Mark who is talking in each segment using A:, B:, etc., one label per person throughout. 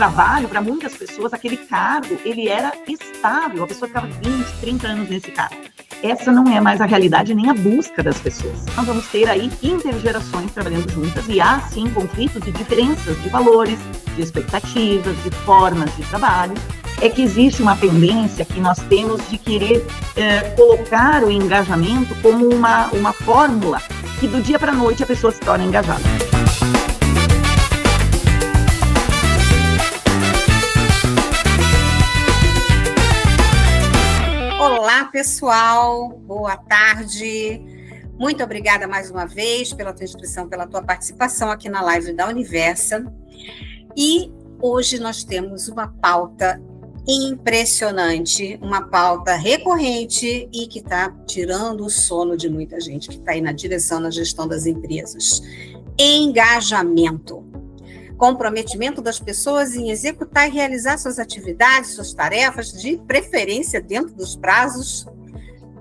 A: trabalho, para muitas pessoas, aquele cargo, ele era estável, a pessoa ficava 20, 30 anos nesse cargo. Essa não é mais a realidade nem a busca das pessoas. Nós vamos ter aí intergerações trabalhando juntas e há, sim, conflitos e diferenças de valores, de expectativas, de formas de trabalho. É que existe uma tendência que nós temos de querer colocar o engajamento como uma fórmula que do dia para a noite a pessoa se torna engajada.
B: Olá, pessoal, boa tarde. Muito obrigada mais uma vez pela tua inscrição, pela tua participação aqui na live da Universa. E hoje nós temos uma pauta impressionante, uma pauta recorrente e que está tirando o sono de muita gente que está aí na direção, na gestão das empresas. Engajamento. Comprometimento das pessoas em executar e realizar suas atividades, suas tarefas, de preferência dentro dos prazos.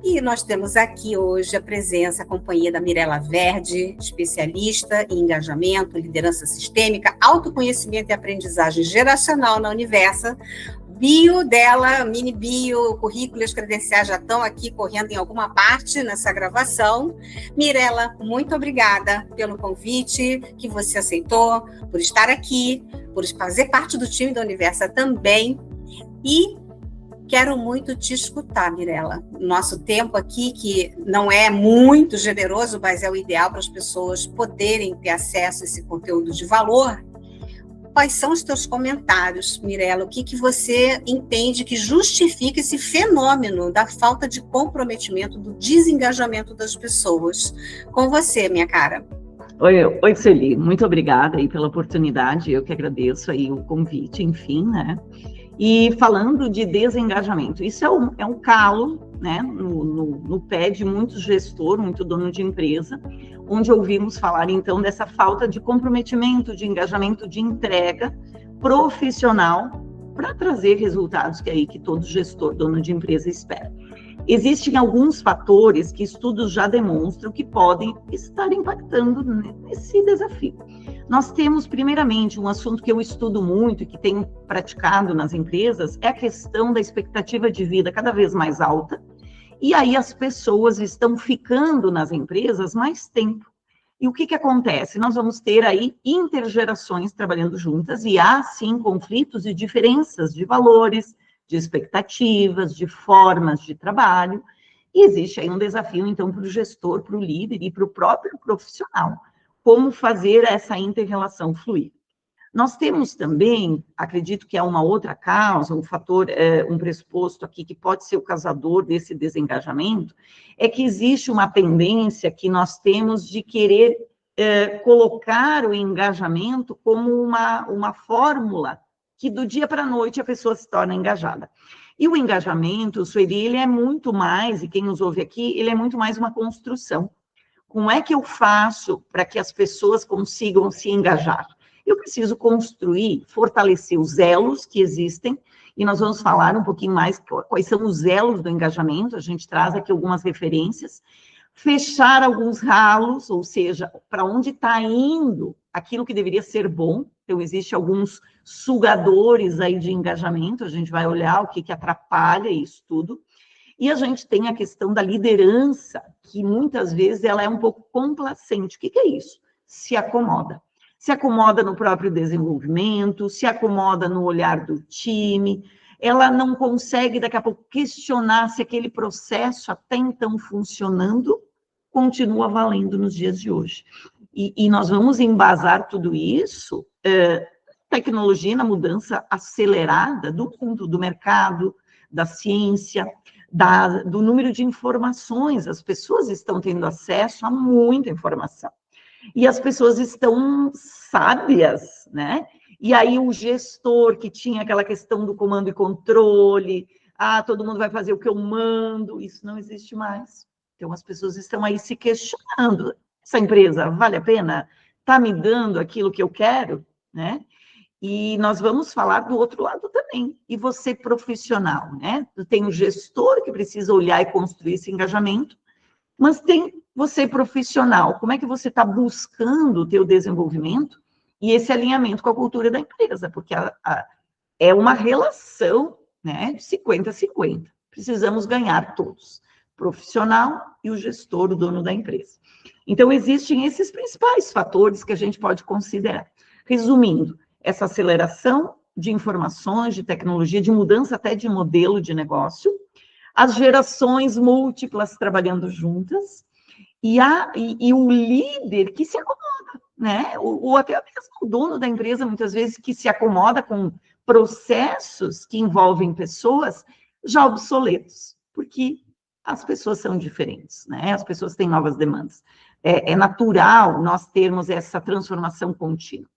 B: E nós temos aqui hoje a presença, a companhia da Mirela Verde, especialista em engajamento, liderança sistêmica, autoconhecimento e aprendizagem geracional na Universa. Bio dela, mini bio, currículo e as credenciais já estão aqui correndo em alguma parte nessa gravação. Mirela, muito obrigada pelo convite que você aceitou, por estar aqui, por fazer parte do time da Universa também. E quero muito te escutar, Mirela. Nosso tempo aqui, que não é muito generoso, mas é o ideal para as pessoas poderem ter acesso a esse conteúdo de valor. Quais são os teus comentários, Mirela? O que você entende que justifica esse fenômeno da falta de comprometimento, do desengajamento das pessoas? Com você, minha cara.
A: Oi, Sueli, muito obrigada aí pela oportunidade, eu que agradeço aí o convite, enfim, né? E falando de desengajamento, isso é um calo, né, no pé de muito gestor, muito dono de empresa, onde ouvimos falar, então, dessa falta de comprometimento, de engajamento, de entrega profissional para trazer resultados que todo gestor, dono de empresa espera. Existem alguns fatores que estudos já demonstram que podem estar impactando nesse desafio. Nós temos, primeiramente, um assunto que eu estudo muito e que tenho praticado nas empresas, é a questão da expectativa de vida cada vez mais alta, e aí as pessoas estão ficando nas empresas mais tempo. E o que acontece? Nós vamos ter aí intergerações trabalhando juntas, e há, sim, conflitos e diferenças de valores, de expectativas, de formas de trabalho, e existe aí um desafio, então, para o gestor, para o líder e para o próprio profissional. Como fazer essa inter-relação fluir. Nós temos também, acredito que é uma outra causa, um fator, um pressuposto aqui que pode ser o causador desse desengajamento, é que existe uma tendência que nós temos de querer colocar o engajamento como uma fórmula que do dia para a noite a pessoa se torna engajada. E o engajamento, Sueli, ele é muito mais, e quem nos ouve aqui, ele é muito mais uma construção. Como é que eu faço para que as pessoas consigam se engajar? Eu preciso construir, fortalecer os elos que existem, e nós vamos falar um pouquinho mais quais são os elos do engajamento, a gente traz aqui algumas referências, fechar alguns ralos, ou seja, para onde está indo aquilo que deveria ser bom. Então, existem alguns sugadores aí de engajamento, a gente vai olhar o que atrapalha isso tudo. E a gente tem a questão da liderança, que muitas vezes ela é um pouco complacente. O que é isso? Se acomoda. Se acomoda no próprio desenvolvimento, se acomoda no olhar do time, ela não consegue, daqui a pouco, questionar se aquele processo até então funcionando continua valendo nos dias de hoje. E nós vamos embasar tudo isso, tecnologia na mudança acelerada do mundo, do mercado, da ciência, do número de informações. As pessoas estão tendo acesso a muita informação. E as pessoas estão sábias, né? E aí o gestor que tinha aquela questão do comando e controle, todo mundo vai fazer o que eu mando, isso não existe mais. Então as pessoas estão aí se questionando. Essa empresa vale a pena? Está me dando aquilo que eu quero, né? E nós vamos falar do outro lado também. E você profissional, né? Tem o gestor que precisa olhar e construir esse engajamento, mas tem você profissional. Como é que você está buscando o teu desenvolvimento e esse alinhamento com a cultura da empresa, porque é uma relação, né, de 50-50. Precisamos ganhar todos, o profissional e o gestor, o dono da empresa. Então, existem esses principais fatores que a gente pode considerar. Resumindo, essa aceleração de informações, de tecnologia, de mudança até de modelo de negócio, as gerações múltiplas trabalhando juntas, e o líder que se acomoda, né? Ou até mesmo o dono da empresa, muitas vezes, que se acomoda com processos que envolvem pessoas já obsoletos, porque as pessoas são diferentes, né? As pessoas têm novas demandas. É natural nós termos essa transformação contínua.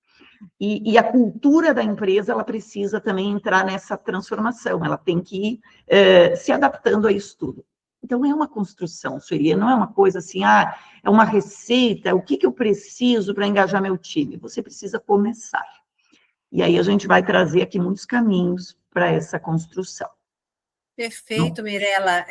A: E a cultura da empresa, ela precisa também entrar nessa transformação, ela tem que ir se adaptando a isso tudo. Então, é uma construção, Sueli, não é uma coisa assim, é uma receita, o que eu preciso para engajar meu time? Você precisa começar. E aí a gente vai trazer aqui muitos caminhos para essa construção.
B: Perfeito, Mirela.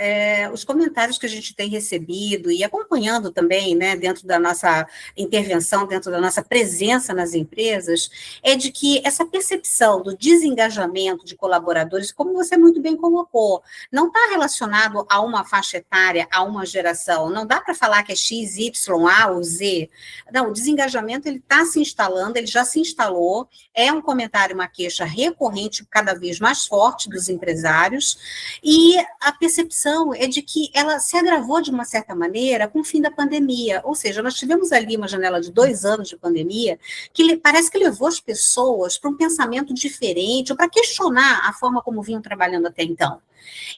B: Os comentários que a gente tem recebido e acompanhando também, né, dentro da nossa intervenção, dentro da nossa presença nas empresas, é de que essa percepção do desengajamento de colaboradores, como você muito bem colocou, não está relacionado a uma faixa etária, a uma geração. Não dá para falar que é X, Y, A ou Z. Não, o desengajamento ele está se instalando, ele já se instalou. É um comentário, uma queixa recorrente, cada vez mais forte dos empresários. E a percepção é de que ela se agravou de uma certa maneira com o fim da pandemia, ou seja, nós tivemos ali uma janela de 2 anos de pandemia que parece que levou as pessoas para um pensamento diferente, ou para questionar a forma como vinham trabalhando até então.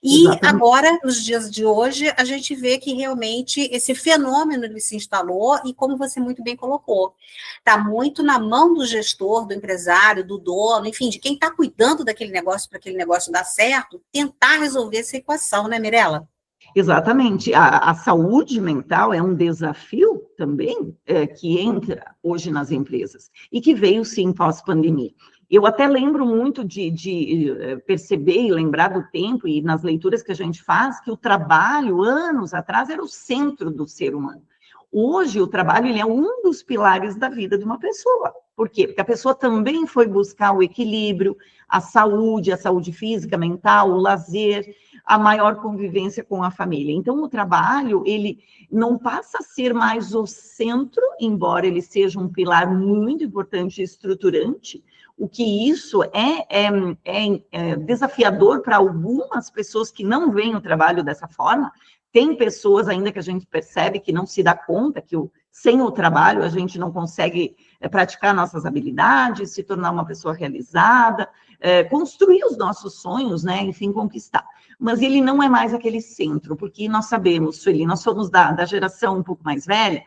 B: E exatamente. Agora, nos dias de hoje, a gente vê que realmente esse fenômeno ele se instalou e, como você muito bem colocou, está muito na mão do gestor, do empresário, do dono, enfim, de quem está cuidando daquele negócio para aquele negócio dar certo, tentar resolver essa equação, né, Mirela?
A: Exatamente. A saúde mental é um desafio também que entra hoje nas empresas e que veio, sim, pós-pandemia. Eu até lembro muito de perceber e lembrar do tempo e nas leituras que a gente faz, que o trabalho, anos atrás, era o centro do ser humano. Hoje, o trabalho ele é um dos pilares da vida de uma pessoa. Por quê? Porque a pessoa também foi buscar o equilíbrio, a saúde física, mental, o lazer, a maior convivência com a família. Então, o trabalho, ele não passa a ser mais o centro, embora ele seja um pilar muito importante e estruturante. O que isso é desafiador para algumas pessoas que não veem o trabalho dessa forma. Tem pessoas ainda que a gente percebe que não se dá conta que sem o trabalho a gente não consegue praticar nossas habilidades, se tornar uma pessoa realizada, construir os nossos sonhos, né, enfim, conquistar. Mas ele não é mais aquele centro, porque nós sabemos, Sueli, nós somos da geração um pouco mais velha,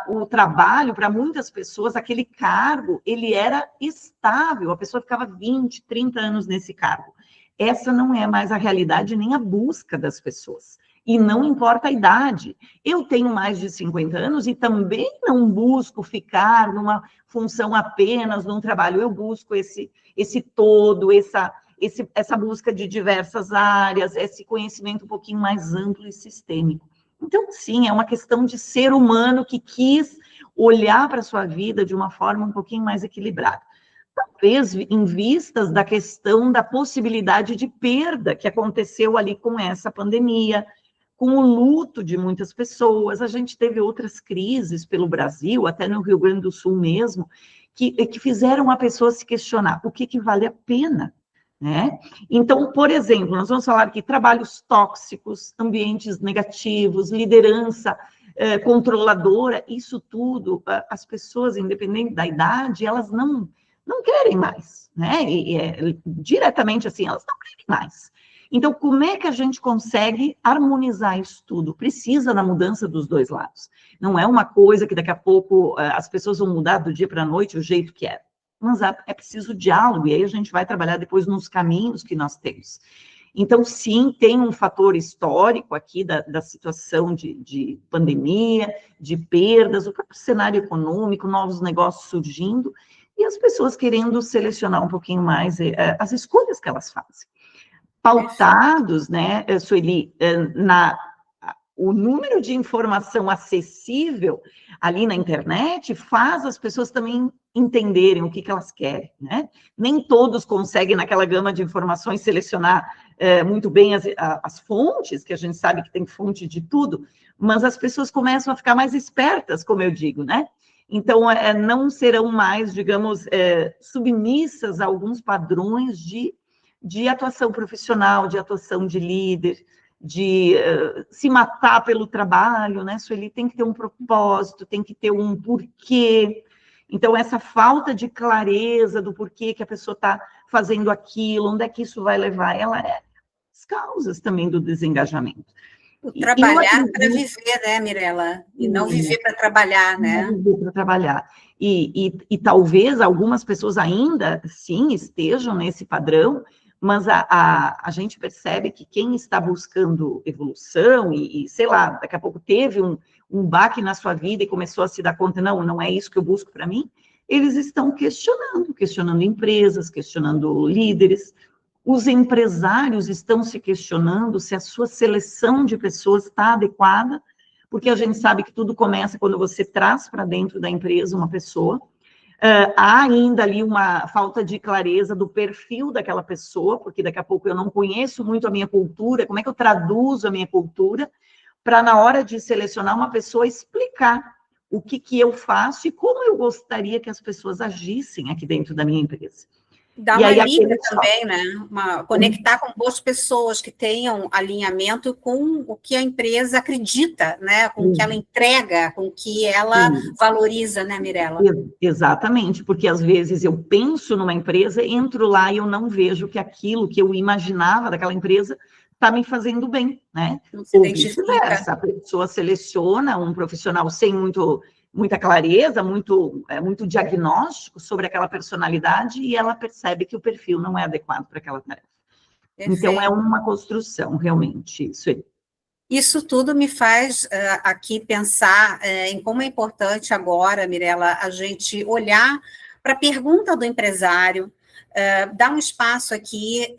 A: o trabalho, para muitas pessoas, aquele cargo, ele era estável, a pessoa ficava 20, 30 anos nesse cargo. Essa não é mais a realidade nem a busca das pessoas. E não importa a idade. Eu tenho mais de 50 anos e também não busco ficar numa função apenas, num trabalho. Eu busco esse todo, essa busca de diversas áreas, esse conhecimento um pouquinho mais amplo e sistêmico. Então, sim, é uma questão de ser humano que quis olhar para a sua vida de uma forma um pouquinho mais equilibrada. Talvez em vistas da questão da possibilidade de perda que aconteceu ali com essa pandemia, com o luto de muitas pessoas. A gente teve outras crises pelo Brasil, até no Rio Grande do Sul mesmo, que fizeram a pessoa se questionar o que vale a pena, né? Então, por exemplo, nós vamos falar aqui trabalhos tóxicos, ambientes negativos, liderança controladora, isso tudo, as pessoas, independente da idade, elas não querem mais, né? Diretamente assim, elas não querem mais. Então, como é que a gente consegue harmonizar isso tudo? Precisa da mudança dos dois lados. Não é uma coisa que daqui a pouco as pessoas vão mudar do dia para a noite o jeito que é. Mas é preciso diálogo, e aí a gente vai trabalhar depois nos caminhos que nós temos. Então, sim, tem um fator histórico aqui da situação de pandemia, de perdas, o próprio cenário econômico, novos negócios surgindo, e as pessoas querendo selecionar um pouquinho mais as escolhas que elas fazem. Pautados, né, Sueli, o número de informação acessível ali na internet faz as pessoas também entenderem o que elas querem, né? Nem todos conseguem, naquela gama de informações, selecionar muito bem as fontes, que a gente sabe que tem fonte de tudo, mas as pessoas começam a ficar mais espertas, como eu digo, né? Então, não serão mais, digamos, submissas a alguns padrões de atuação profissional, de atuação de líder, de se matar pelo trabalho, né, Sueli? Tem que ter um propósito, tem que ter um porquê. Então, essa falta de clareza do porquê que a pessoa está fazendo aquilo, onde é que isso vai levar, ela é as causas também do desengajamento.
B: O trabalhar para viver, né, Mirela? E não viver para trabalhar, né?
A: Não viver para trabalhar. E talvez algumas pessoas ainda, sim, estejam nesse padrão, mas a gente percebe que quem está buscando evolução e, sei lá, daqui a pouco teve um baque na sua vida e começou a se dar conta, não é isso que eu busco para mim, eles estão questionando empresas, questionando líderes. Os empresários estão se questionando se a sua seleção de pessoas está adequada, porque a gente sabe que tudo começa quando você traz para dentro da empresa uma pessoa. Há ainda ali uma falta de clareza do perfil daquela pessoa, porque daqui a pouco eu não conheço muito a minha cultura, como é que eu traduzo a minha cultura, para na hora de selecionar uma pessoa explicar o que eu faço e como eu gostaria que as pessoas agissem aqui dentro da minha empresa.
B: Dá uma liga também, né? Conectar com boas pessoas que tenham alinhamento com o que a empresa acredita, né? Com o que ela entrega, com o que ela valoriza, né, Mirela?
A: Exatamente, porque às vezes eu penso numa empresa, entro lá e eu não vejo que aquilo que eu imaginava daquela empresa está me fazendo bem, né?
B: Não se identifica.
A: A pessoa seleciona um profissional sem muita clareza, muito diagnóstico sobre aquela personalidade e ela percebe que o perfil não é adequado para aquela tarefa. Perfeito. Então, é uma construção, realmente, isso aí.
B: Isso tudo me faz aqui pensar em como é importante agora, Mirela, a gente olhar para a pergunta do empresário, dar um espaço aqui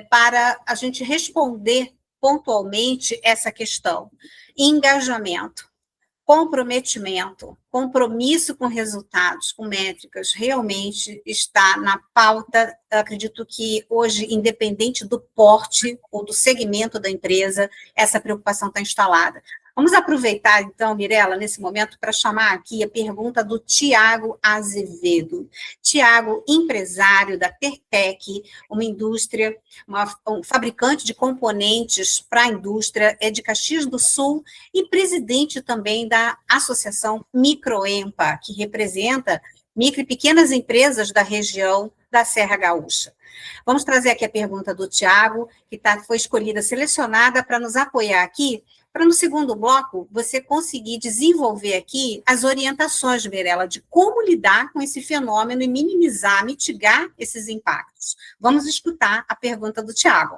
B: para a gente responder pontualmente essa questão. Engajamento. Comprometimento, compromisso com resultados, com métricas, realmente está na pauta. Acredito que hoje, independente do porte ou do segmento da empresa, essa preocupação está instalada. Vamos aproveitar, então, Mirela, nesse momento, para chamar aqui a pergunta do Tiago Azevedo. Tiago, empresário da Tertec, uma indústria, um fabricante de componentes para a indústria, é de Caxias do Sul e presidente também da Associação Microempa, que representa micro e pequenas empresas da região da Serra Gaúcha. Vamos trazer aqui a pergunta do Tiago, que foi escolhida, selecionada para nos apoiar aqui, para no segundo bloco você conseguir desenvolver aqui as orientações, Mirela, de como lidar com esse fenômeno e minimizar, mitigar esses impactos. Vamos escutar a pergunta do Tiago.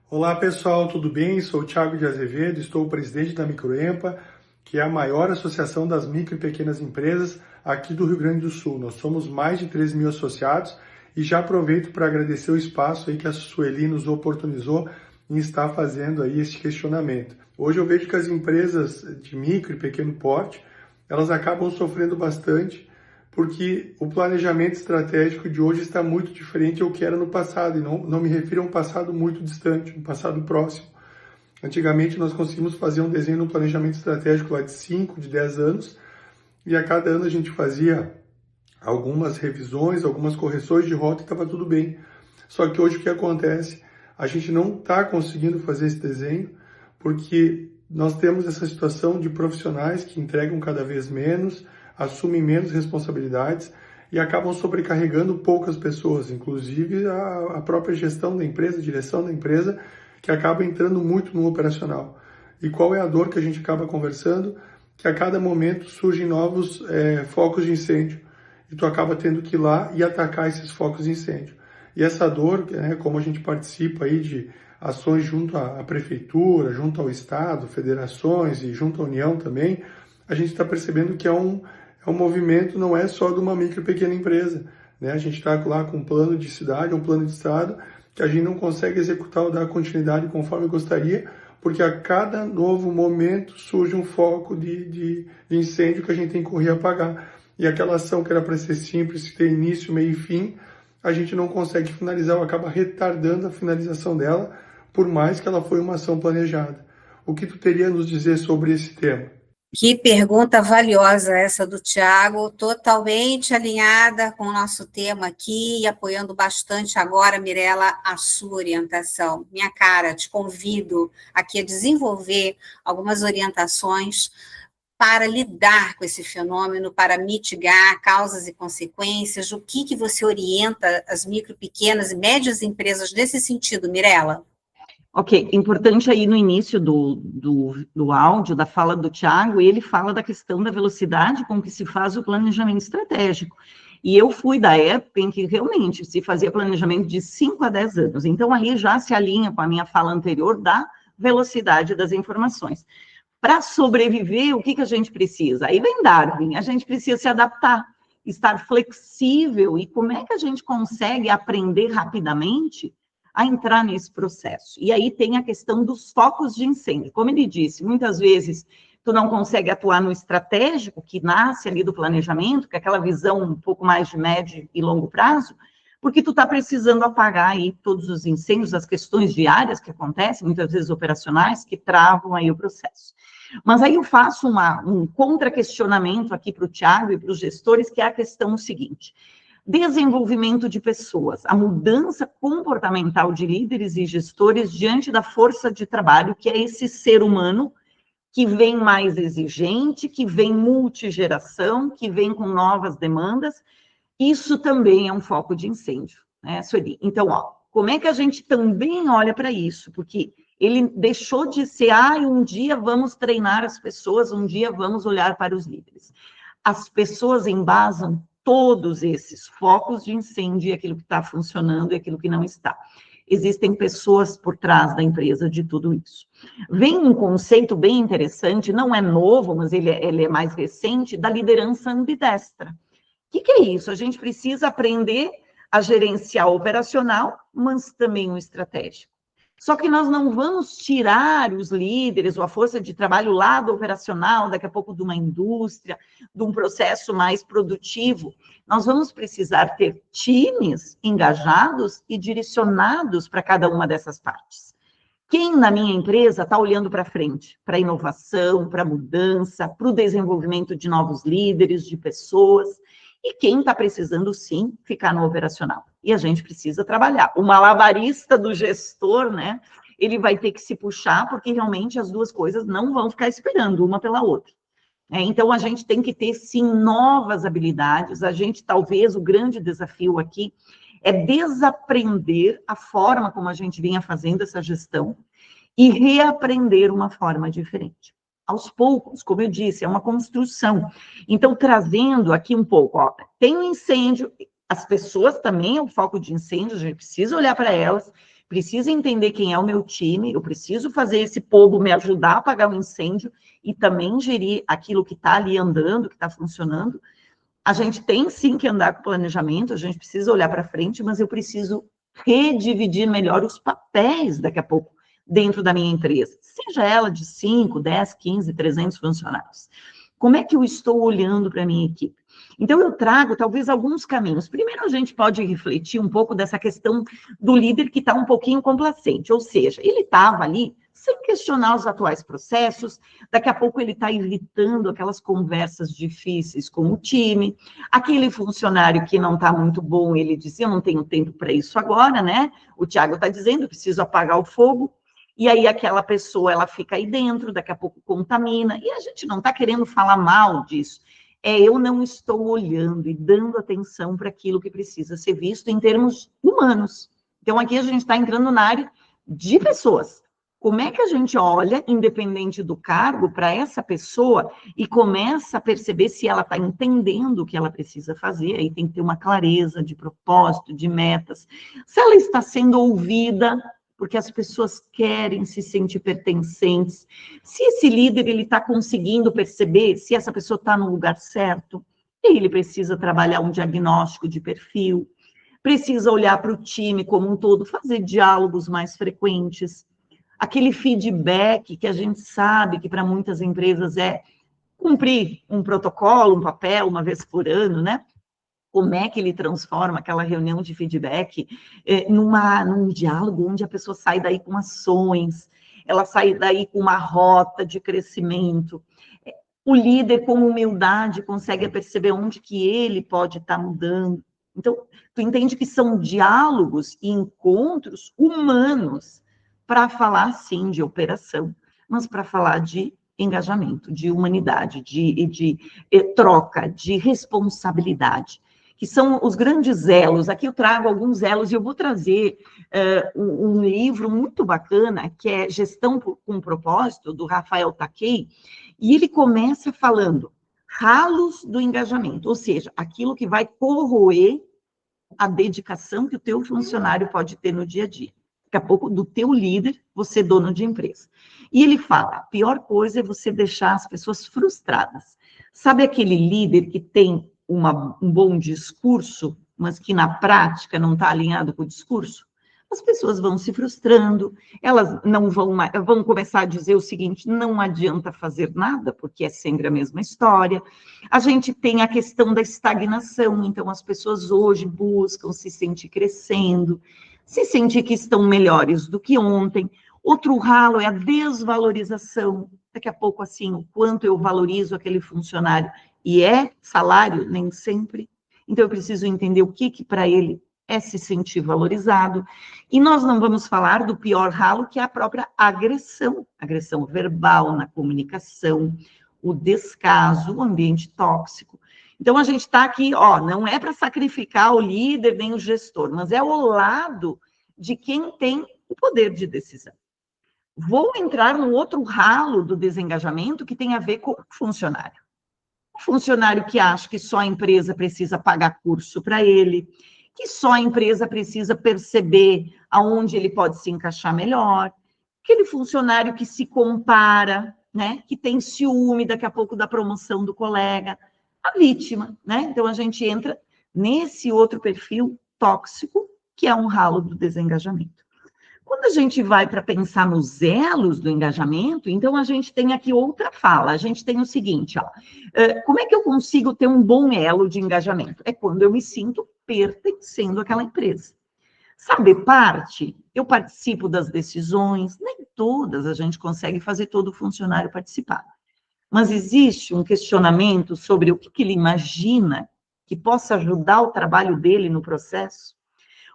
C: Olá, pessoal, tudo bem? Sou o Tiago de Azevedo, estou o presidente da Microempa, que é a maior associação das micro e pequenas empresas aqui do Rio Grande do Sul. Nós somos mais de 13.000 associados e já aproveito para agradecer o espaço aí que a Sueli nos oportunizou em estar fazendo aí esse questionamento. Hoje eu vejo que as empresas de micro e pequeno porte, elas acabam sofrendo bastante porque o planejamento estratégico de hoje está muito diferente ao que era no passado, e não me refiro a um passado muito distante, um passado próximo. Antigamente nós conseguimos fazer um desenho no planejamento estratégico lá de 5, de 10 anos, e a cada ano a gente fazia algumas revisões, algumas correções de rota e estava tudo bem. Só que hoje o que acontece? A gente não está conseguindo fazer esse desenho porque nós temos essa situação de profissionais que entregam cada vez menos, assumem menos responsabilidades e acabam sobrecarregando poucas pessoas, inclusive a própria gestão da empresa, a direção da empresa, que acaba entrando muito no operacional. E qual é a dor que a gente acaba conversando? Que a cada momento surgem novos focos de incêndio e tu acaba tendo que ir lá e atacar esses focos de incêndio. E essa dor, como a gente participa aí de ações junto à prefeitura, junto ao estado, federações e junto à União também, a gente está percebendo que é um movimento, não é só de uma micro e pequena empresa, né? A gente está lá com um plano de cidade, um plano de estado, que a gente não consegue executar ou dar continuidade conforme gostaria, porque a cada novo momento surge um foco de incêndio que a gente tem que correr a apagar. e aquela ação que era para ser simples, ter início, meio e fim, a gente não consegue finalizar ou acaba retardando a finalização dela, por mais que ela foi uma ação planejada. O que tu teria a nos dizer sobre esse tema?
B: Que pergunta valiosa essa do Tiago, totalmente alinhada com o nosso tema aqui e apoiando bastante agora, Mirela, a sua orientação. Minha cara, te convido aqui a desenvolver algumas orientações para lidar com esse fenômeno, para mitigar causas e consequências. O que você orienta as micro, pequenas e médias empresas nesse sentido, Mirela?
A: Ok, importante aí no início do áudio, da fala do Tiago, ele fala da questão da velocidade com que se faz o planejamento estratégico. E eu fui da época em que realmente se fazia planejamento de 5 a 10 anos. Então, ali já se alinha com a minha fala anterior da velocidade das informações. Para sobreviver, o que a gente precisa? Aí vem Darwin, a gente precisa se adaptar, estar flexível. E como é que a gente consegue aprender rapidamente a entrar nesse processo? E aí tem a questão dos focos de incêndio. Como ele disse, muitas vezes tu não consegue atuar no estratégico, que nasce ali do planejamento, que é aquela visão um pouco mais de médio e longo prazo, porque tu está precisando apagar aí todos os incêndios, as questões diárias que acontecem, muitas vezes operacionais, que travam aí o processo. Mas aí eu faço um contra-questionamento aqui para o Tiago e para os gestores, que é a questão seguinte: desenvolvimento de pessoas, a mudança comportamental de líderes e gestores diante da força de trabalho, que é esse ser humano que vem mais exigente, que vem multigeração, que vem com novas demandas. Isso também é um foco de incêndio, né, Sueli? Então, como é que a gente também olha para isso? Porque ele deixou de ser, um dia vamos treinar as pessoas, um dia vamos olhar para os líderes. As pessoas embasam todos esses focos de incêndio, aquilo que está funcionando e aquilo que não está. Existem pessoas por trás da empresa de tudo isso. Vem um conceito bem interessante, não é novo, mas ele é mais recente, da liderança ambidestra. O que é isso? A gente precisa aprender a gerenciar o operacional, mas também o estratégico. Só que nós não vamos tirar os líderes ou a força de trabalho lá do operacional, daqui a pouco de uma indústria, de um processo mais produtivo. Nós vamos precisar ter times engajados e direcionados para cada uma dessas partes. Quem na minha empresa está olhando para frente, para a inovação, para a mudança, para o desenvolvimento de novos líderes, de pessoas, e quem está precisando, sim, ficar no operacional. E a gente precisa trabalhar. O malabarista do gestor, né, ele vai ter que se puxar, porque realmente as duas coisas não vão ficar esperando uma pela outra. Então, a gente tem que ter, sim, novas habilidades. A gente, talvez, o grande desafio aqui é desaprender a forma como a gente vinha fazendo essa gestão e reaprender uma forma diferente. Aos poucos, como eu disse, é uma construção. Então, trazendo aqui um pouco, tem um incêndio, as pessoas também é o foco de incêndio, a gente precisa olhar para elas, precisa entender quem é o meu time, eu preciso fazer esse povo me ajudar a apagar o incêndio e também gerir aquilo que está ali andando, que está funcionando. A gente tem sim que andar com planejamento, a gente precisa olhar para frente, mas eu preciso redividir melhor os papéis daqui a pouco dentro da minha empresa, seja ela de 5, 10, 15, 300 funcionários. Como é que eu estou olhando para a minha equipe? Então, eu trago, talvez, alguns caminhos. Primeiro, a gente pode refletir um pouco dessa questão do líder que está um pouquinho complacente, ou seja, ele estava ali sem questionar os atuais processos, daqui a pouco ele está evitando aquelas conversas difíceis com o time, aquele funcionário que não está muito bom, ele dizia, eu não tenho tempo para isso agora, né? O Tiago está dizendo, eu preciso apagar o fogo, e aí aquela pessoa, ela fica aí dentro, daqui a pouco contamina, e a gente não está querendo falar mal disso, eu não estou olhando e dando atenção para aquilo que precisa ser visto em termos humanos. Então, aqui a gente está entrando na área de pessoas. Como é que a gente olha, independente do cargo, para essa pessoa e começa a perceber se ela está entendendo o que ela precisa fazer? Aí tem que ter uma clareza de propósito, de metas. Se ela está sendo ouvida, porque as pessoas querem se sentir pertencentes. Se esse líder ele está conseguindo perceber se essa pessoa está no lugar certo, ele precisa trabalhar um diagnóstico de perfil, precisa olhar para o time como um todo, fazer diálogos mais frequentes. Aquele feedback que a gente sabe que para muitas empresas é cumprir um protocolo, um papel, uma vez por ano, né? Como é que ele transforma aquela reunião de feedback num diálogo onde a pessoa sai daí com ações, ela sai daí com uma rota de crescimento. O líder, com humildade, consegue perceber onde que ele pode estar mudando. Então, tu entende que são diálogos e encontros humanos para falar, sim, de operação, mas para falar de engajamento, de humanidade, de troca, de responsabilidade, que são os grandes elos. Aqui eu trago alguns elos e eu vou trazer um livro muito bacana, que é Gestão com Propósito, do Rafael Takei, e ele começa falando ralos do engajamento, ou seja, aquilo que vai corroer a dedicação que o teu funcionário pode ter no dia a dia. Daqui a pouco, do teu líder, você dono de empresa. E ele fala, a pior coisa é você deixar as pessoas frustradas. Sabe aquele líder que tem um bom discurso, mas que na prática não está alinhado com o discurso? As pessoas vão se frustrando, elas não vão começar a dizer o seguinte, não adianta fazer nada, porque é sempre a mesma história. A gente tem a questão da estagnação, então as pessoas hoje buscam se sentir crescendo, se sentir que estão melhores do que ontem. Outro ralo é a desvalorização. Daqui a pouco, assim, o quanto eu valorizo aquele funcionário. E é salário? Nem sempre. Então, eu preciso entender o que para ele é se sentir valorizado. E nós não vamos falar do pior ralo, que é a própria agressão. Agressão verbal na comunicação, o descaso, o ambiente tóxico. Então, a gente está aqui, não é para sacrificar o líder nem o gestor, mas é o lado de quem tem o poder de decisão. Vou entrar no outro ralo do desengajamento que tem a ver com o funcionário. O funcionário que acha que só a empresa precisa pagar curso para ele, que só a empresa precisa perceber aonde ele pode se encaixar melhor, aquele funcionário que se compara, né, que tem ciúme daqui a pouco da promoção do colega, a vítima, né? Então, a gente entra nesse outro perfil tóxico, que é um ralo do desengajamento. Quando a gente vai para pensar nos elos do engajamento, então a gente tem aqui outra fala, a gente tem o seguinte, como é que eu consigo ter um bom elo de engajamento? É quando eu me sinto pertencendo àquela empresa. Saber parte, eu participo das decisões, nem todas a gente consegue fazer todo o funcionário participar. Mas existe um questionamento sobre o que ele imagina que possa ajudar o trabalho dele no processo?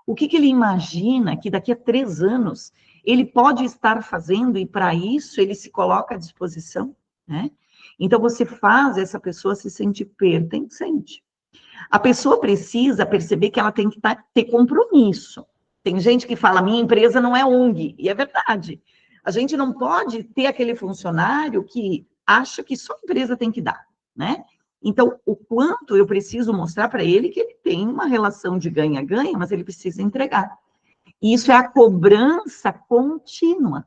A: O que ele imagina que daqui a 3 anos ele pode estar fazendo e para isso ele se coloca à disposição, né? Então você faz essa pessoa se sentir pertencente. A pessoa precisa perceber que ela tem que ter compromisso. Tem gente que fala, minha empresa não é ONG, e é verdade. A gente não pode ter aquele funcionário que acha que só a empresa tem que dar, né? Então, o quanto eu preciso mostrar para ele que ele tem uma relação de ganha-ganha, mas ele precisa entregar. E isso é a cobrança contínua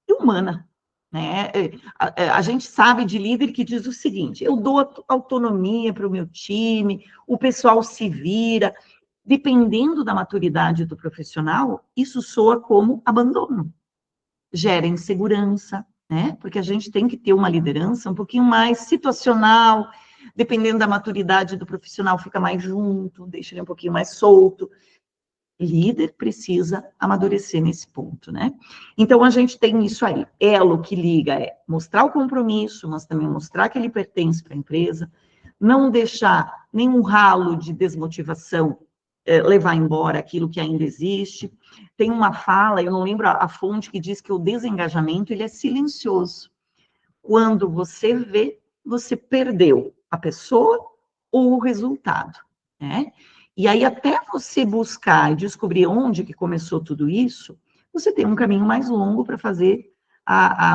A: e humana, né? A gente sabe de líder que diz o seguinte, eu dou autonomia para o meu time, o pessoal se vira. Dependendo da maturidade do profissional, isso soa como abandono. Gera insegurança, né? Porque a gente tem que ter uma liderança um pouquinho mais situacional, dependendo da maturidade do profissional, fica mais junto, deixa ele um pouquinho mais solto. Líder precisa amadurecer nesse ponto, né? Então, a gente tem isso aí. Elo que liga é mostrar o compromisso, mas também mostrar que ele pertence para a empresa, não deixar nenhum ralo de desmotivação levar embora aquilo que ainda existe. Tem uma fala, eu não lembro a fonte, que diz que o desengajamento, ele é silencioso. Quando você vê, você perdeu a pessoa ou o resultado, né? E aí, até você buscar e descobrir onde que começou tudo isso, você tem um caminho mais longo para fazer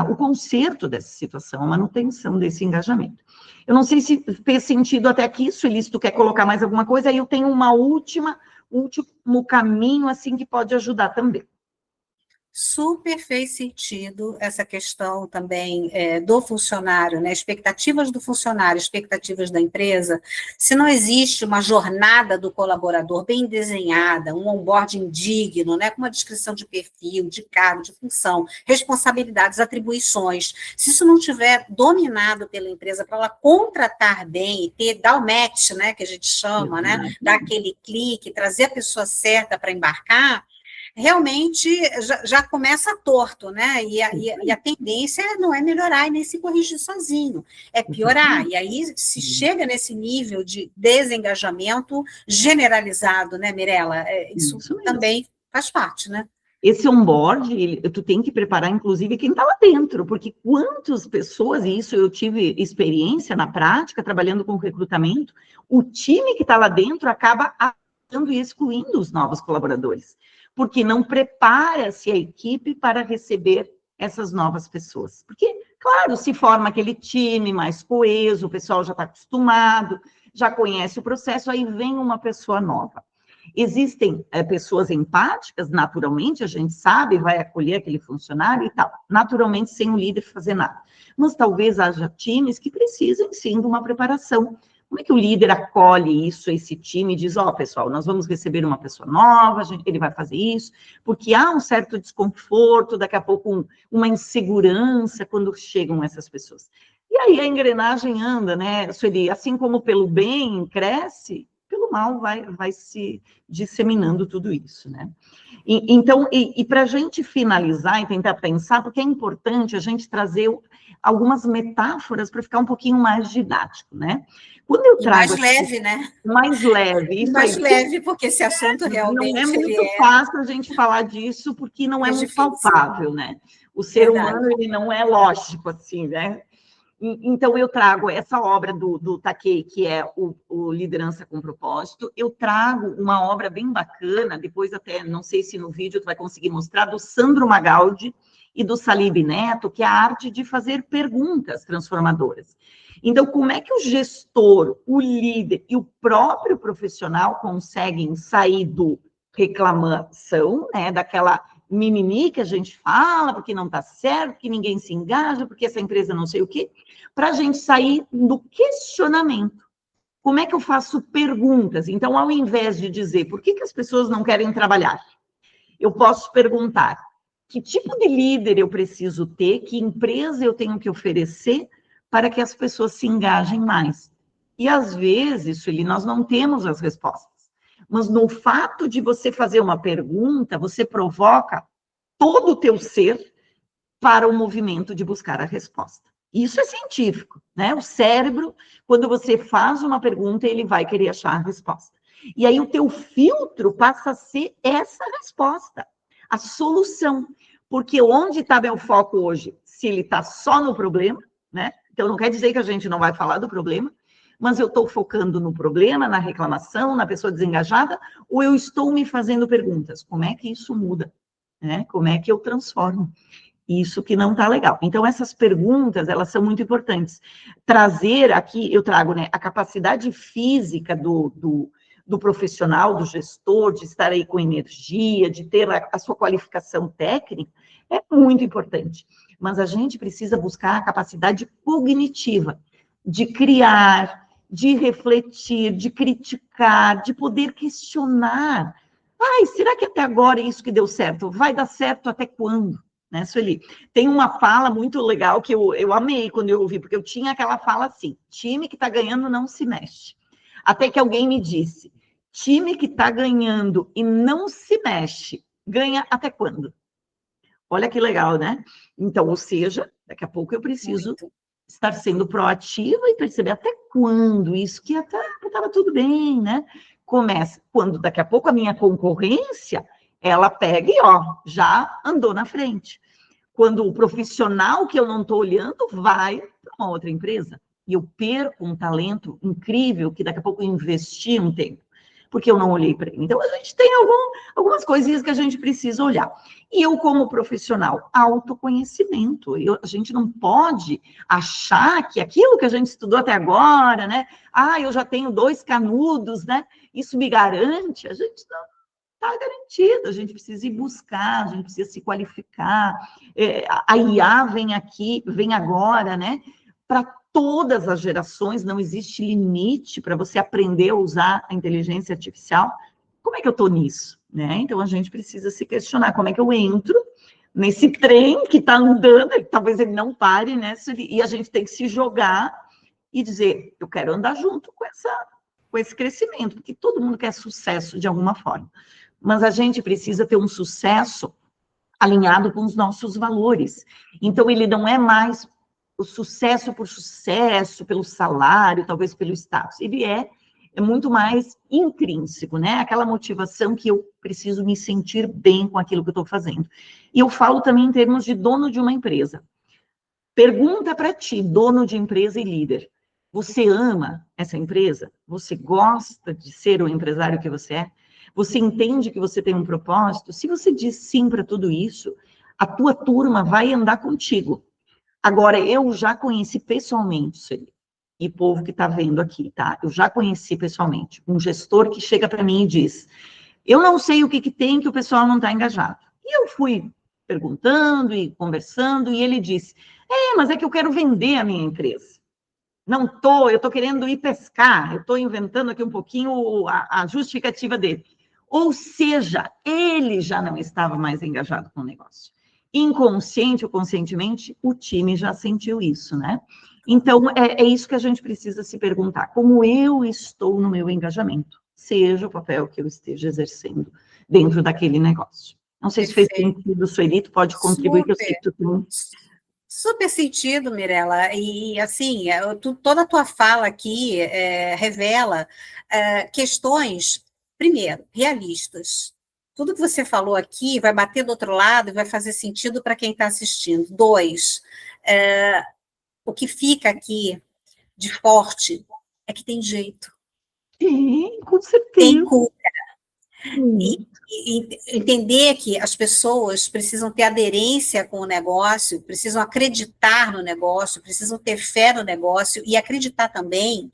A: o conserto dessa situação, a manutenção desse engajamento. Eu não sei se fez sentido até aqui, Sueli, se tu quer colocar mais alguma coisa, aí eu tenho um último caminho, assim, que pode ajudar também.
B: Super fez sentido essa questão também do funcionário, né? Expectativas do funcionário, expectativas da empresa. Se não existe uma jornada do colaborador bem desenhada, um onboarding digno, né? Com uma descrição de perfil, de cargo, de função, responsabilidades, atribuições, se isso não tiver dominado pela empresa para ela contratar bem e dar o match, né? Que a gente chama, né? Dar aquele clique, trazer a pessoa certa para embarcar, realmente já começa torto, né? E a tendência não é melhorar e nem se corrigir sozinho, é piorar. E aí se chega nesse nível de desengajamento generalizado, né, Mirela? Isso também faz parte, né?
A: Esse onboard, tu tem que preparar, inclusive, quem está lá dentro, porque quantas pessoas, e isso eu tive experiência na prática, trabalhando com recrutamento, o time que está lá dentro acaba afetando e excluindo os novos colaboradores, porque não prepara-se a equipe para receber essas novas pessoas. Porque, claro, se forma aquele time mais coeso, o pessoal já está acostumado, já conhece o processo, aí vem uma pessoa nova. Existem pessoas empáticas, naturalmente, a gente sabe, vai acolher aquele funcionário e tal, naturalmente, sem o líder fazer nada. Mas talvez haja times que precisem, sim, de uma preparação. Como é que o líder acolhe isso, esse time, e diz, pessoal, nós vamos receber uma pessoa nova, ele vai fazer isso, porque há um certo desconforto, daqui a pouco uma insegurança quando chegam essas pessoas. E aí a engrenagem anda, né, Sueli? Assim como pelo bem cresce, pelo mal vai se disseminando tudo isso, né? Então, para a gente finalizar e tentar pensar, porque é importante a gente trazer algumas metáforas para ficar um pouquinho mais didático, né? Quando eu trago...
B: mais leve, né?
A: Mais leve. Isso
B: mais
A: aí,
B: leve, porque esse assunto realmente...
A: Não é muito fácil a gente falar disso, porque não é muito difícil. Palpável, né? O ser humano, ele não é lógico, assim, né? Então, eu trago essa obra do Takei, que é o Liderança com Propósito. Eu trago uma obra bem bacana, depois até, não sei se no vídeo tu vai conseguir mostrar, do Sandro Magaldi e do Salib Neto, que é a arte de fazer perguntas transformadoras. Então, como é que o gestor, o líder e o próprio profissional conseguem sair do reclamação, né, daquela mimimi que a gente fala, porque não está certo, que ninguém se engaja, porque essa empresa não sei o quê, para a gente sair do questionamento. Como é que eu faço perguntas? Então, ao invés de dizer por que as pessoas não querem trabalhar, eu posso perguntar que tipo de líder eu preciso ter, que empresa eu tenho que oferecer para que as pessoas se engajem mais. E, às vezes, Sueli, nós não temos as respostas. Mas no fato de você fazer uma pergunta, você provoca todo o teu ser para o movimento de buscar a resposta. Isso é científico, né? O cérebro, quando você faz uma pergunta, ele vai querer achar a resposta. E aí o teu filtro passa a ser essa resposta, a solução. Porque onde está meu foco hoje? Se ele está só no problema, né? Então não quer dizer que a gente não vai falar do problema, mas eu estou focando no problema, na reclamação, na pessoa desengajada, ou eu estou me fazendo perguntas? Como é que isso muda? Né? Como é que eu transformo? Isso que não está legal. Então, essas perguntas, elas são muito importantes. Trazer aqui, eu trago, né, a capacidade física do profissional, do gestor, de estar aí com energia, de ter a sua qualificação técnica, é muito importante. Mas a gente precisa buscar a capacidade cognitiva, de criar, de refletir, de criticar, de poder questionar. Será que até agora é isso que deu certo? Vai dar certo até quando? Né, Sueli? Tem uma fala muito legal que eu amei quando eu ouvi, porque eu tinha aquela fala assim, time que está ganhando não se mexe. Até que alguém me disse, time que está ganhando e não se mexe, ganha até quando? Olha que legal, né? Então, ou seja, daqui a pouco eu preciso estar sendo proativa e perceber até quando isso que até estava tudo bem, né? Começa, quando daqui a pouco a minha concorrência, ela pega e, já andou na frente. Quando o profissional que eu não estou olhando vai para uma outra empresa, e eu perco um talento incrível que daqui a pouco eu investi um tempo, porque eu não olhei para ele. Então, a gente tem algumas coisinhas que a gente precisa olhar. E eu, como profissional, autoconhecimento. A gente não pode achar que aquilo que a gente estudou até agora, né? Eu já tenho 2 canudos, né? Isso me garante. A gente está garantido, a gente precisa ir buscar, a gente precisa se qualificar, a IA vem aqui, vem agora, né, para todas as gerações, não existe limite para você aprender a usar a inteligência artificial. Como é que eu estou nisso? Né? Então, a gente precisa se questionar, como é que eu entro nesse trem que está andando, talvez ele não pare, né, e a gente tem que se jogar e dizer, eu quero andar junto com esse crescimento, porque todo mundo quer sucesso de alguma forma, mas a gente precisa ter um sucesso alinhado com os nossos valores. Então, ele não é mais o sucesso por sucesso, pelo salário, talvez pelo status, ele é muito mais intrínseco, né? Aquela motivação que eu preciso me sentir bem com aquilo que eu estou fazendo. E eu falo também em termos de dono de uma empresa. Pergunta para ti, dono de empresa e líder, você ama essa empresa? Você gosta de ser o empresário que você é? Você entende que você tem um propósito? Se você diz sim para tudo isso, a tua turma vai andar contigo. Agora, eu já conheci pessoalmente, Sueli, e o povo que está vendo aqui, tá? Eu já conheci pessoalmente um gestor que chega para mim e diz, eu não sei o que tem que o pessoal não está engajado. E eu fui perguntando e conversando, e ele disse, mas é que eu quero vender a minha empresa. Eu estou querendo ir pescar, eu estou inventando aqui um pouquinho a justificativa dele. Ou seja, ele já não estava mais engajado com o negócio. Inconsciente ou conscientemente, o time já sentiu isso, né? Então, é isso que a gente precisa se perguntar. Como eu estou no meu engajamento? Seja o papel que eu esteja exercendo dentro daquele negócio. Não sei se fez sentido, Sueli, tu pode contribuir, que eu sei que tu tem...
B: Super sentido, Mirela. E, assim, toda a tua fala aqui revela questões, primeiro, realistas. Tudo que você falou aqui vai bater do outro lado e vai fazer sentido para quem está assistindo. 2, o que fica aqui de forte é que tem jeito.
A: Tem, com certeza.
B: Tem cura. E entender que as pessoas precisam ter aderência com o negócio, precisam acreditar no negócio, precisam ter fé no negócio e acreditar também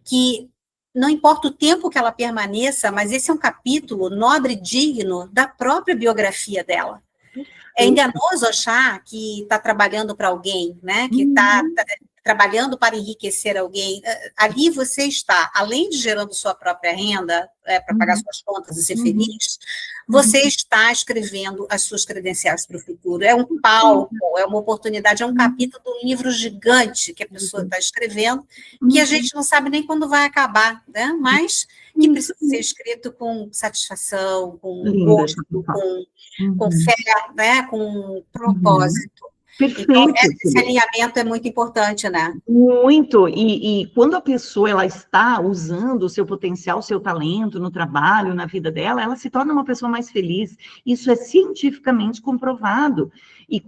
B: que não importa o tempo que ela permaneça, mas esse é um capítulo nobre e digno da própria biografia dela. É enganoso achar que está trabalhando para alguém, né? Que está trabalhando para enriquecer alguém. Ali você está, além de gerando sua própria renda, para pagar suas contas e ser feliz, você está escrevendo as suas credenciais para o futuro. É um palco, é uma oportunidade, é um capítulo de um livro gigante que a pessoa está escrevendo, que a gente não sabe nem quando vai acabar, né? Mas que precisa ser escrito com satisfação, com gosto, com fé, né? Com propósito.
A: Perfeito.
B: Então, esse alinhamento é muito importante, né?
A: Muito, e quando a pessoa ela está usando o seu potencial, o seu talento no trabalho, na vida dela, ela se torna uma pessoa mais feliz. Isso é cientificamente comprovado. E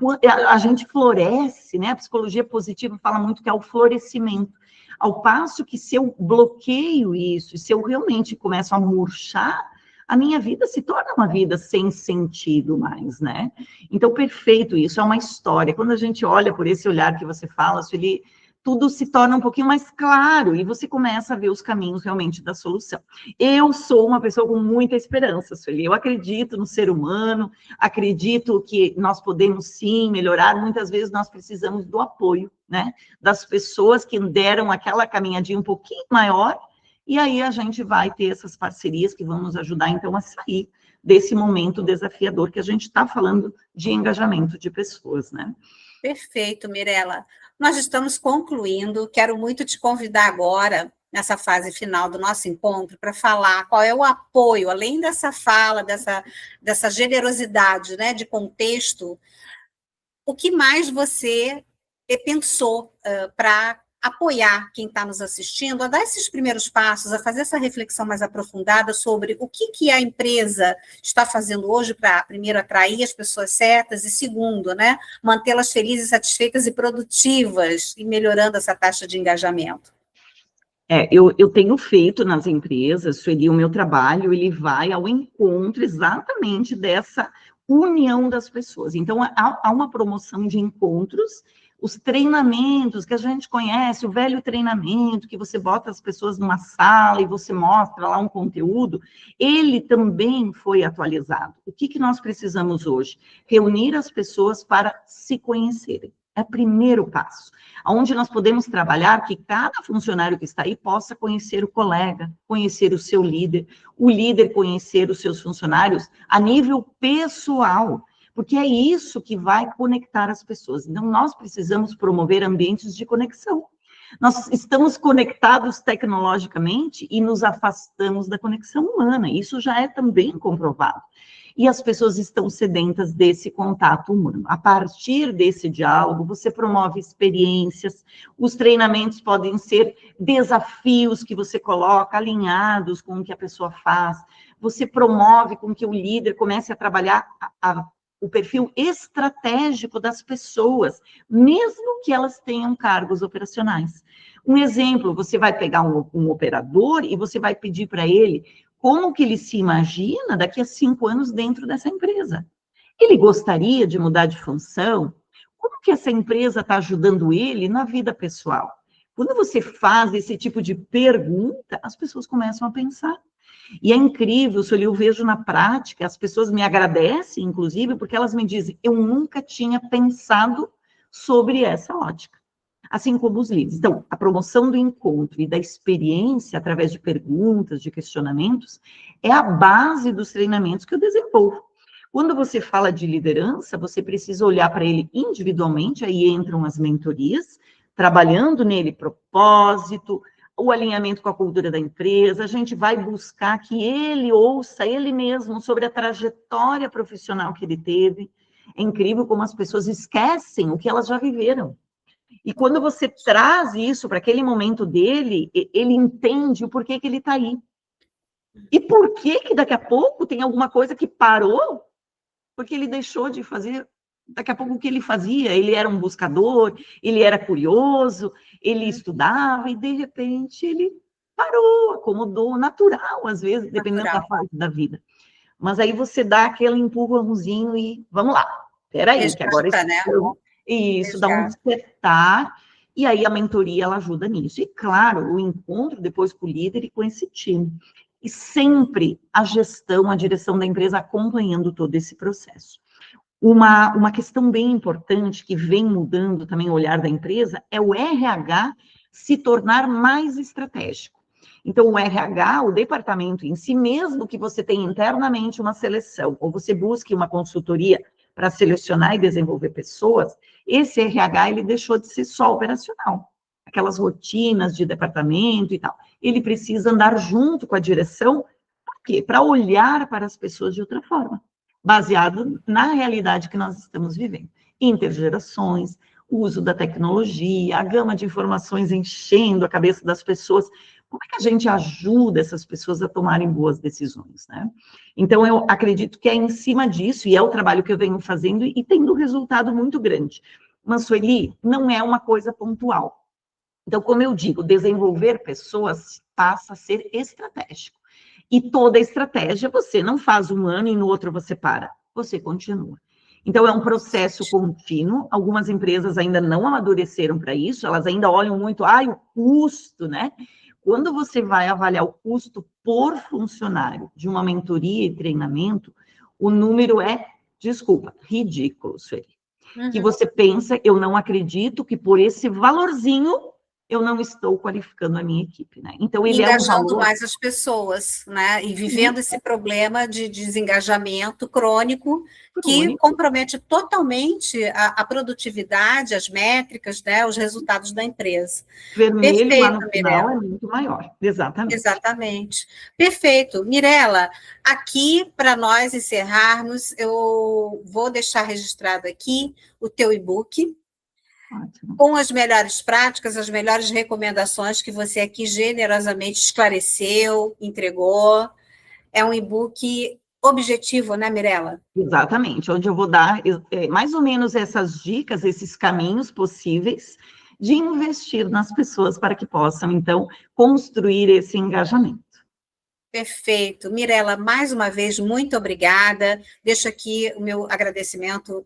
A: a gente floresce, né? A psicologia positiva fala muito que é o florescimento. Ao passo que se eu bloqueio isso, se eu realmente começo a murchar, a minha vida se torna uma vida sem sentido mais, né? Então, perfeito isso, é uma história. Quando a gente olha por esse olhar que você fala, Sueli, tudo se torna um pouquinho mais claro e você começa a ver os caminhos realmente da solução. Eu sou uma pessoa com muita esperança, Sueli. Eu acredito no ser humano, acredito que nós podemos sim melhorar. Muitas vezes nós precisamos do apoio, né? Das pessoas que deram aquela caminhadinha um pouquinho maior. E aí a gente vai ter essas parcerias que vão nos ajudar, então, a sair desse momento desafiador que a gente está falando de engajamento de pessoas, né?
B: Perfeito, Mirela. Nós estamos concluindo, quero muito te convidar agora, nessa fase final do nosso encontro, para falar qual é o apoio, além dessa fala, dessa generosidade, né, de contexto, o que mais você pensou para apoiar quem está nos assistindo, a dar esses primeiros passos, a fazer essa reflexão mais aprofundada sobre o que a empresa está fazendo hoje para, primeiro, atrair as pessoas certas e, segundo, né, mantê-las felizes, satisfeitas e produtivas e melhorando essa taxa de engajamento.
A: Eu tenho feito nas empresas, Sueli, o meu trabalho, ele vai ao encontro exatamente dessa união das pessoas. Então, há uma promoção de encontros os treinamentos que a gente conhece, o velho treinamento, que você bota as pessoas numa sala e você mostra lá um conteúdo, ele também foi atualizado. O que nós precisamos hoje? Reunir as pessoas para se conhecerem. É o primeiro passo, onde nós podemos trabalhar que cada funcionário que está aí possa conhecer o colega, conhecer o seu líder, o líder conhecer os seus funcionários a nível pessoal, porque é isso que vai conectar as pessoas. Então, nós precisamos promover ambientes de conexão. Nós estamos conectados tecnologicamente e nos afastamos da conexão humana. Isso já é também comprovado. E as pessoas estão sedentas desse contato humano. A partir desse diálogo, você promove experiências, os treinamentos podem ser desafios que você coloca alinhados com o que a pessoa faz, você promove com que o líder comece a trabalhar o perfil estratégico das pessoas, mesmo que elas tenham cargos operacionais. Um exemplo, você vai pegar um operador e você vai pedir para ele como que ele se imagina daqui a 5 anos dentro dessa empresa. Ele gostaria de mudar de função? Como que essa empresa está ajudando ele na vida pessoal? Quando você faz esse tipo de pergunta, as pessoas começam a pensar. E é incrível, se eu vejo na prática, as pessoas me agradecem, inclusive, porque elas me dizem, eu nunca tinha pensado sobre essa ótica. Assim como os líderes. Então, a promoção do encontro e da experiência, através de perguntas, de questionamentos, é a base dos treinamentos que eu desenvolvo. Quando você fala de liderança, você precisa olhar para ele individualmente, aí entram as mentorias, trabalhando nele propósito, o alinhamento com a cultura da empresa, a gente vai buscar que ele ouça ele mesmo sobre a trajetória profissional que ele teve. É incrível como as pessoas esquecem o que elas já viveram. E quando você traz isso para aquele momento dele, ele entende o porquê que ele está aí. E por que daqui a pouco tem alguma coisa que parou, porque ele deixou de fazer, daqui a pouco o que ele fazia, ele era um buscador, ele era curioso, ele estudava, e de repente ele parou, acomodou, natural, às vezes, dependendo da fase da vida. Mas aí você dá aquele empurrãozinho e vamos lá, peraí, que agora...
B: né?
A: Isso, dá um despertar, e aí a mentoria, ela ajuda nisso. E, claro, o encontro depois com o líder e com esse time. E sempre a gestão, a direção da empresa acompanhando todo esse processo. Uma questão bem importante que vem mudando também o olhar da empresa é o RH se tornar mais estratégico. Então, o RH, o departamento em si, mesmo que você tenha internamente uma seleção, ou você busque uma consultoria para selecionar e desenvolver pessoas, esse RH, ele deixou de ser só operacional. Aquelas rotinas de departamento e tal. Ele precisa andar junto com a direção, para quê? Para olhar para as pessoas de outra forma, baseado na realidade que nós estamos vivendo. Intergerações, o uso da tecnologia, a gama de informações enchendo a cabeça das pessoas. Como é que a gente ajuda essas pessoas a tomarem boas decisões, né? Então, eu acredito que é em cima disso, e é o trabalho que eu venho fazendo, e tendo um resultado muito grande. Mas, Sueli, não é uma coisa pontual. Então, como eu digo, desenvolver pessoas passa a ser estratégico. E toda estratégia, você não faz um ano e no outro você para, você continua. Então, é um processo contínuo, algumas empresas ainda não amadureceram para isso, elas ainda olham muito, o custo, né? Quando você vai avaliar o custo por funcionário de uma mentoria e treinamento, o número é, ridículo, Sueli. Que você pensa, eu não acredito que por esse valorzinho eu não estou qualificando a minha equipe, né? Então, ele
B: engajando
A: é um valor...
B: mais as pessoas, né? E vivendo esse problema de desengajamento crônico que compromete totalmente a produtividade, as métricas, né? Os resultados da empresa.
A: Vermelho
B: Perfeito,
A: lá no final
B: Mirela.
A: é muito maior, exatamente.
B: Exatamente. Perfeito. Mirela, aqui, para nós encerrarmos, eu vou deixar registrado aqui o teu e-book,
A: Ótimo.
B: Com as melhores práticas, as melhores recomendações que você aqui generosamente esclareceu, entregou. É um e-book objetivo, né, Mirela?
A: Exatamente, onde eu vou dar mais ou menos essas dicas, esses caminhos possíveis de investir nas pessoas para que possam, então, construir esse engajamento.
B: Perfeito. Mirela, mais uma vez, muito obrigada. Deixo aqui o meu agradecimento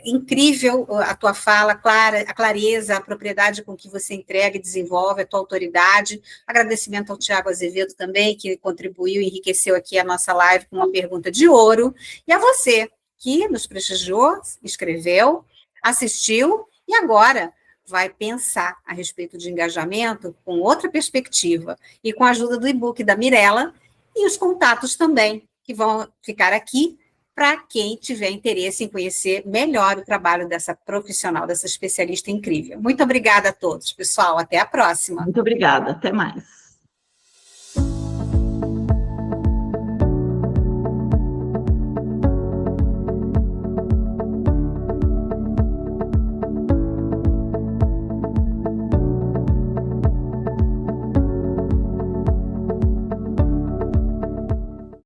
B: incrível a tua fala, a clareza, a propriedade com que você entrega e desenvolve, a tua autoridade. Agradecimento ao Tiago Azevedo também, que contribuiu e enriqueceu aqui a nossa live com uma pergunta de ouro. E a você, que nos prestigiou, escreveu, assistiu e agora vai pensar a respeito de engajamento com outra perspectiva e com a ajuda do e-book da Mirella e os contatos também, que vão ficar aqui para quem tiver interesse em conhecer melhor o trabalho dessa profissional, dessa especialista incrível. Muito obrigada a todos, pessoal. Até a próxima.
A: Muito obrigada. Até mais.